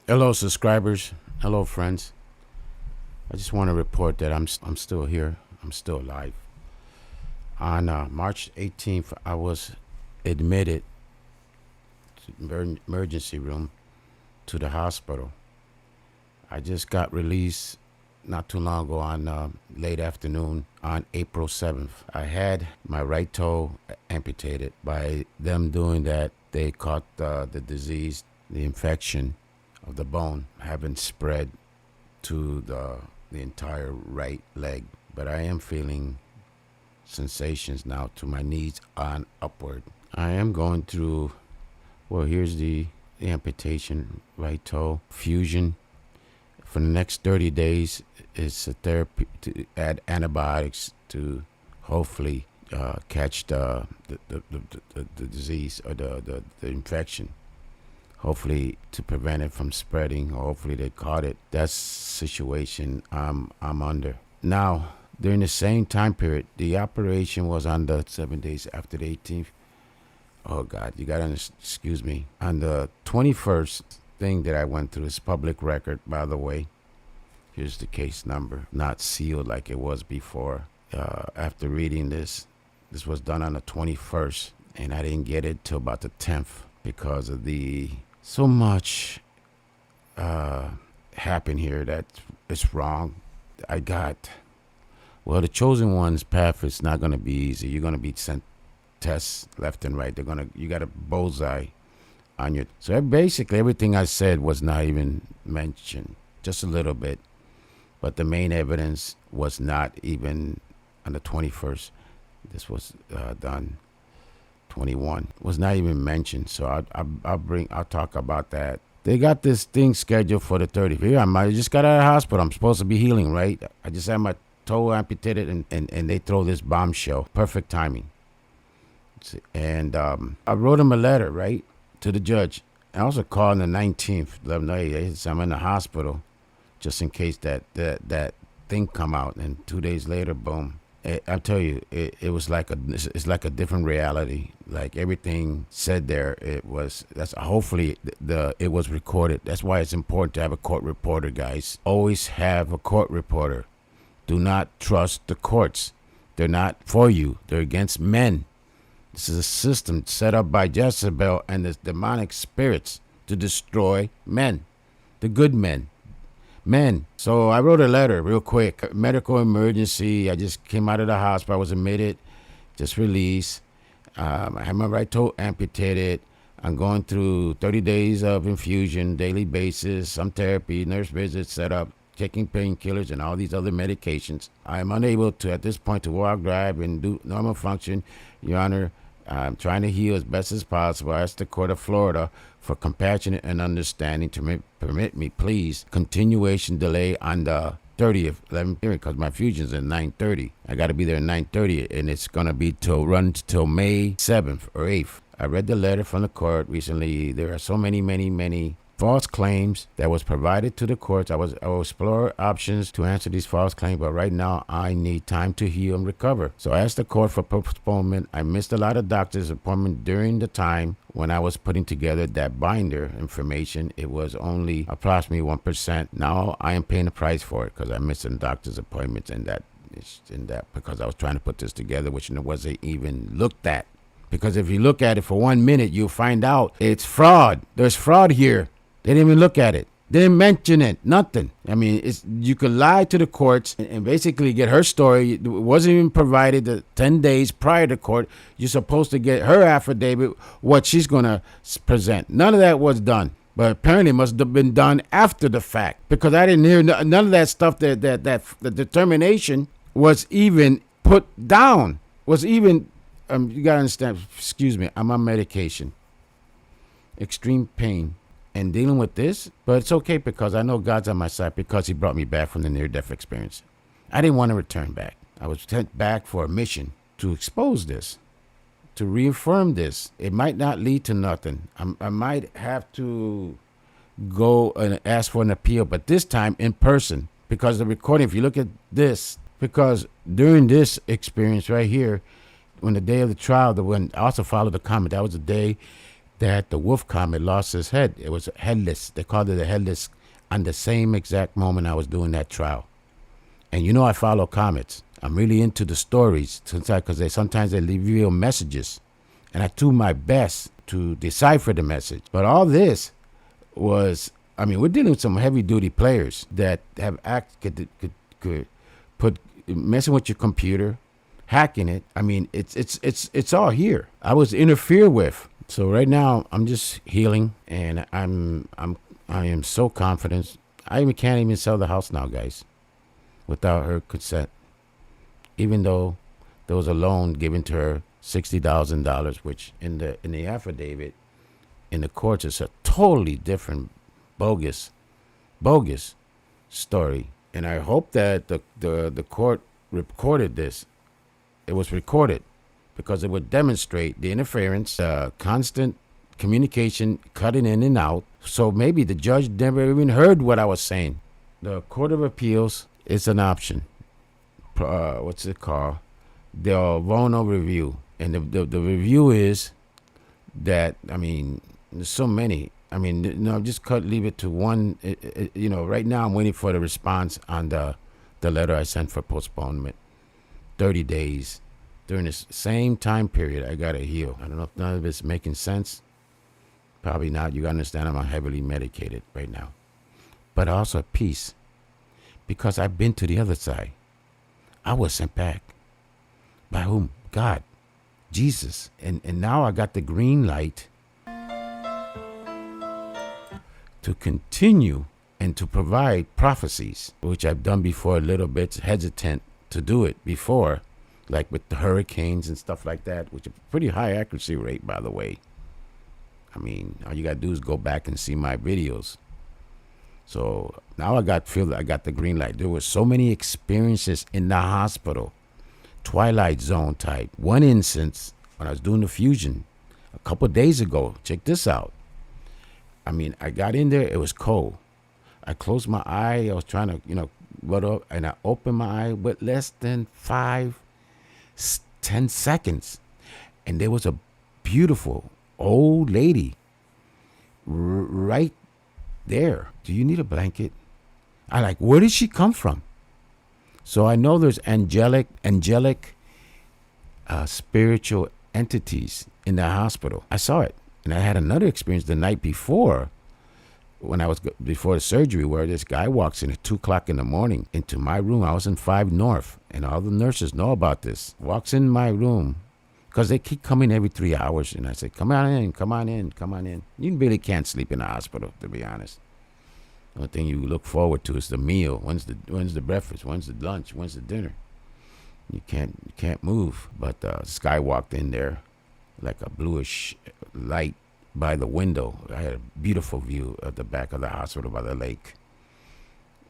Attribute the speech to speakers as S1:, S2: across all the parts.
S1: Hello, subscribers. Hello, friends. I just want to report that I'm still here. I'm still alive. On March 18th, I was admitted to emergency room to the hospital. I just got released not too long ago on late afternoon on April 7th. I had my right toe amputated. By them doing that, they caught the disease, the infection of the bone having spread to the entire right leg. But I am feeling sensations now to my knees on upward. I am going through, well, here's the amputation, right toe, fusion. For the next 30 days, it's a therapy to add antibiotics to hopefully catch the disease or the infection. Hopefully to prevent it from spreading, or hopefully they caught it. That's the situation I'm under. Now, during the same time period, the operation was on the 7 days after the 18th. Oh God, you gotta excuse me. On the 21st thing that I went through is public record, by the way. Here's the case number, not sealed like it was before. After reading this was done on the 21st, and I didn't get it till about the 10th because of the so much happened here that it's wrong. The chosen one's path is not going to be easy. You're going to be sent tests left and right. You got a bullseye on your. So basically, everything I said was not even mentioned, just a little bit. But the main evidence was not even on the 21st. This was done. 21 was not even mentioned, so I'll talk about that. They got this thing scheduled for the 30th. Here I just got out of the hospital. I'm supposed to be healing, right? I just had my toe amputated, and they throw this bombshell. Perfect timing. And I wrote him a letter, right, to the judge. I also called on the 19th. Let them know, hey, I'm in the hospital, just in case that thing come out. And 2 days later, boom. I tell you, it was it's like a different reality. Like everything said there, hopefully it was recorded. That's why it's important to have a court reporter, guys. Always have a court reporter. Do not trust the courts. They're not for you. They're against men. This is a system set up by Jezebel and the demonic spirits to destroy men, the good men. Men. So I wrote a letter real quick. Medical emergency. I just came out of the hospital. I was admitted, just released. I had my right toe amputated. I'm going through 30 days of infusion, daily basis, some therapy, nurse visits set up, taking painkillers and all these other medications. I am unable to, at this point, to walk, drive, and do normal function. Your Honor, I'm trying to heal as best as possible. I ask the Court of Florida for compassion and understanding to permit me, please, continuation delay on the 30th 11th hearing, because my fusion's at 9:30. I got to be there at 9:30, and it's going to be run till May 7th or 8th. I read the letter from the court recently. There are so many false claims that was provided to the courts. I will explore options to answer these false claims, but right now I need time to heal and recover. So I asked the court for postponement. I missed a lot of doctor's appointments during the time when I was putting together that binder information. It was only approximately 1%. Now I am paying the price for it because I missed some doctor's appointments and that because I was trying to put this together, which wasn't even looked at. Because if you look at it for 1 minute, you'll find out it's fraud. There's fraud here. They didn't even look at it. They didn't mention it. Nothing. I mean, you could lie to the courts and basically get her story. It wasn't even provided the 10 days prior to court. You're supposed to get her affidavit, what she's going to present. None of that was done. But apparently it must have been done after the fact, because I didn't hear none of that stuff that the determination was even put down. Was even, you got to understand, excuse me, I'm on medication. Extreme pain. And dealing with this, but it's okay because I know God's on my side because he brought me back from the near-death experience. I didn't want to return back. I was sent back for a mission to expose this, to reaffirm this. It might not lead to nothing. I might have to go and ask for an appeal, but this time in person, because the recording, if you look at this, because during this experience right here, when the day of the trial, I also followed the comment, that was the day that the wolf comet lost his head. It was headless. They called it a headless on the same exact moment I was doing that trial. And you know I follow comets. I'm really into the stories because sometimes they reveal messages. And I do my best to decipher the message. But all this was, we're dealing with some heavy duty players that have could put messing with your computer, hacking it. It's all here. I was interfered with. So right now I'm just healing, and I am so confident. I can't even sell the house now, guys, without her consent. Even though there was a loan given to her, $60,000, which in the affidavit in the courts is a totally different bogus story. And I hope that the court recorded this. It was recorded because it would demonstrate the interference, constant communication, cutting in and out. So maybe the judge never even heard what I was saying. The Court of Appeals is an option. What's it called? The Vono review. And the review is that, there's so many. Just leave it to one. Right now I'm waiting for the response on the letter I sent for postponement. 30 days. During this same time period, I got to heal. I don't know if none of it's making sense. Probably not. You got to understand I'm heavily medicated right now. But also at peace. Because I've been to the other side. I was sent back. By whom? God. Jesus. And now I got the green light to continue and to provide prophecies, which I've done before a little bit, hesitant to do it before, like with the hurricanes and stuff like that, which is a pretty high accuracy rate, by the way. All you got to do is go back and see my videos. So now I feel that I got the green light. There were so many experiences in the hospital, Twilight Zone type. One instance when I was doing the fusion a couple of days ago. Check this out. I got in there. It was cold. I closed my eye. I was trying to, and I opened my eye with less than 5-10 seconds. And there was a beautiful old lady right there. Do you need a blanket? Where did she come from? So I know there's angelic spiritual entities in the hospital. I saw it. And I had another experience the night before, when I was before the surgery, where this guy walks in at 2 o'clock in the morning into my room. I was in 5 North, and all the nurses know about this. Walks in my room, because they keep coming every 3 hours. And I said, come on in. You really can't sleep in the hospital, to be honest. The only thing you look forward to is the meal. When's the breakfast? When's the lunch? When's the dinner? You can't move. But this guy walked in there like a bluish light by the window. I had a beautiful view of the back of the hospital by the lake.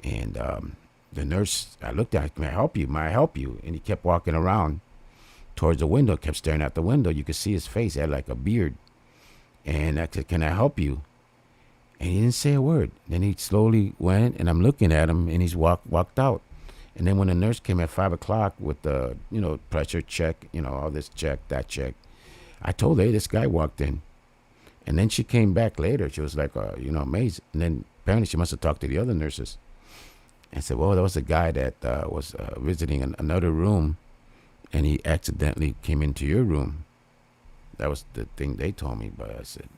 S1: And the nurse, I looked at him, may I help you? And he kept walking around towards the window, kept staring at the window. You could see his face. He had like a beard. And I said, can I help you? And he didn't say a word. Then he slowly went, and I'm looking at him, and he's walked out. And then when the nurse came at 5 o'clock with the, pressure check, all this check, that check, I told her, hey, this guy walked in. And then she came back later. She was like, amazed. And then apparently she must have talked to the other nurses and said, well, that was a guy that was visiting another room, and he accidentally came into your room. That was the thing they told me. But I said,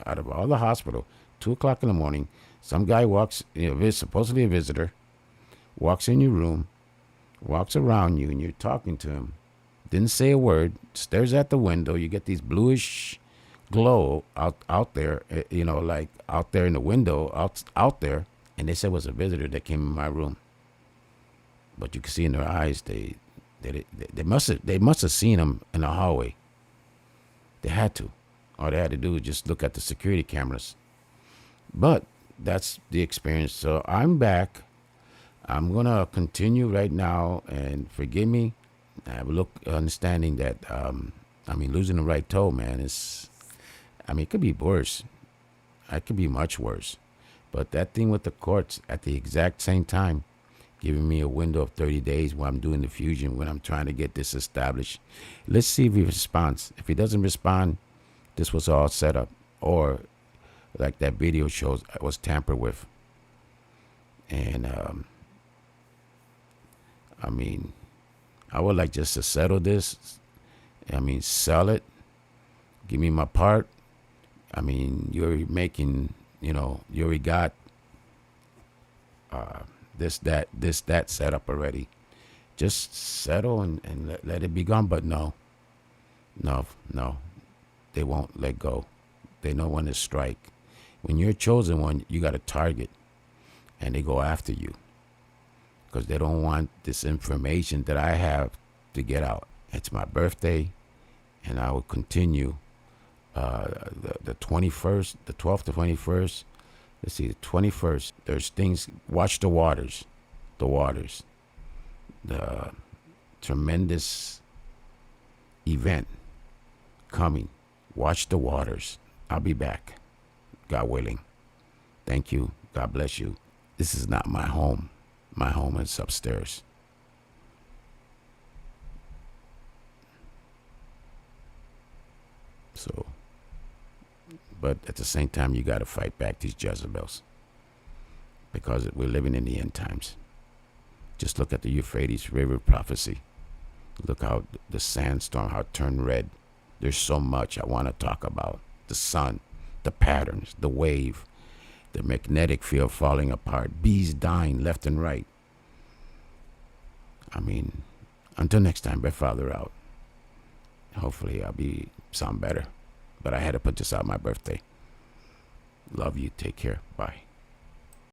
S1: out of all the hospital, 2 o'clock in the morning, some guy walks, supposedly a visitor, walks in your room, walks around you, and you're talking to him. Didn't say a word, stares at the window. You get these bluish glow out there, like out there in the window, out there. And they said it was a visitor that came in my room. But you can see in their eyes, they must have seen him in the hallway. They had to. All they had to do was just look at the security cameras. But that's the experience. So I'm back. I'm going to continue right now, and forgive me. I have a understanding that, losing the right toe, man, it could be worse. It could be much worse. But that thing with the courts at the exact same time, giving me a window of 30 days while I'm doing the fusion, when I'm trying to get this established. Let's see if he responds. If he doesn't respond, this was all set up. or like that video shows, I was tampered with. And I mean, I would like just to settle this. I mean, sell it, give me my part. I mean, you already making, you already got that set up already. Just settle and let it be gone. But no, they won't let go. They know when to strike. When you're a chosen one, you got a target, and they go after you because they don't want this information that I have to get out. It's my birthday, and I will continue the 21st, the 12th to 21st. Let's see, the 21st. There's things. Watch the waters, the tremendous event coming. Watch the waters. I'll be back, God willing. Thank you. God bless you. This is not my home. My home is upstairs. So, but at the same time, you got to fight back these Jezebels because we're living in the end times. Just look at the Euphrates River prophecy. Look how the sandstorm, how it turned red. There's so much I want to talk about. The sun, the patterns, the wave, the magnetic field falling apart, bees dying left and right. I mean, until next time, Rev Father out. Hopefully I'll sound better. But I had to put this out my birthday. Love you. Take care. Bye.